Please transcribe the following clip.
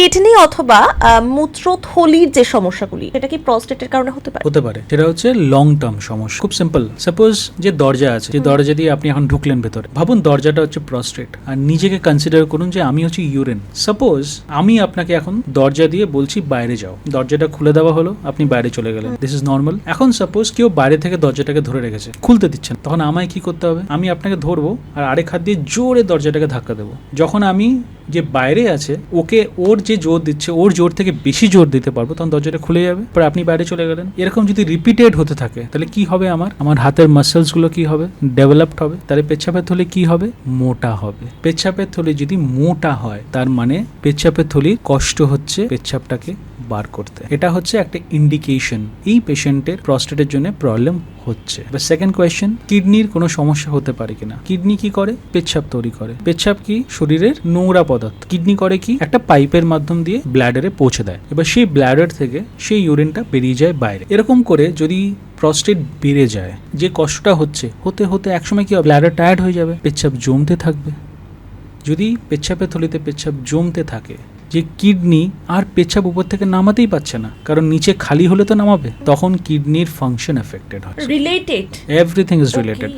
Kidney অথবা মূত্রথলির যে সমস্যাগুলি এটা কি প্রস্টেটের কারণে হতে পারে? হতে পারে। সেটা হচ্ছে লং টার্ম সমস্যা। খুব সিম্পল। সাপোজ যে দরজা আছে, যে দরজা দিয়ে আপনি এখন ঢুকলেন ভেতরে, ভাবুন দরজাটা হচ্ছে প্রস্টেট, আর নিজেকে কনসিডার করুন যে আমি হচ্ছে ইউরিন। সাপোজ আমি আপনাকে এখন দরজা দিয়ে বলছি বাইরে যাও, দরজাটা খুলে দেওয়া হলো, আপনি বাইরে চলে গেলেন, দিস ইজ নর্মাল। এখন সাপোজ কেউ বাইরে থেকে দরজাটাকে ধরে রেখেছে, খুলতে দিচ্ছেন, তখন আমায় কি করতে হবে? আমি আপনাকে ধরবো আর আরেক হাত দিয়ে জোরে দরজাটাকে ধাক্কা দেবো। যখন আমি যে বাইরে আছে ওকে ওর যে জোর দিচ্ছে ওর জোর থেকে বেশি জোর দিতে পারবো, তখন দরজাটা খুলে যাবে, পরে আপনি বাইরে চলে গেলেন। এরকম যদি রিপিটেড হতে থাকে তাহলে কি হবে? আমার হাতের মাসেলস গুলো কি হবে? ডেভেলপড হবে। তাহলে পেচ্ছাপের থলি কি হবে? মোটা হবে। পেচ্ছাপের থলি যদি মোটা হয় তার মানে পেচ্ছাপের থলির কষ্ট হচ্ছে পেচ্ছাপটাকে বার করতে। এটা হচ্ছে একটা ইন্ডিকেশন এই পেশেন্টের প্রস্টেটের জন্য প্রবলেম হচ্ছে। এবার সেকেন্ড কোয়েশ্চেন, কিডনির কোনো সমস্যা হতে পারে কিনা? কিডনি কি করে? পেচ্ছাপ তৈরি করে। পেচ্ছাপ কি? শরীরের নোংরা পদার্থ। কিডনি করে কি? একটা পাইপের মাধ্যম দিয়ে ব্ল্যাডারে পৌঁছে দেয়। এবার সেই ব্ল্যাডার থেকে সেই ইউরিনটা বেরিয়ে যায় বাইরে। এরকম করে যদি প্রস্টেট বেড়ে যায়, যে কষ্টটা হচ্ছে হতে হতে একসময় কি ব্ল্যাডার টায়ার্ড হয়ে যাবে, পেচ্ছাপ জমতে থাকবে। যদি পেচ্ছাপের থলিতে পেচ্ছাপ জমতে থাকে, যে কিডনি আর পেচ্ছাপ উপর থেকে নামাতেই পারছে না, কারণ নিচে খালি হলে তো নামাবে, তখন কিডনির ফাংশন এফেক্টেড হয়। Related, everything is related.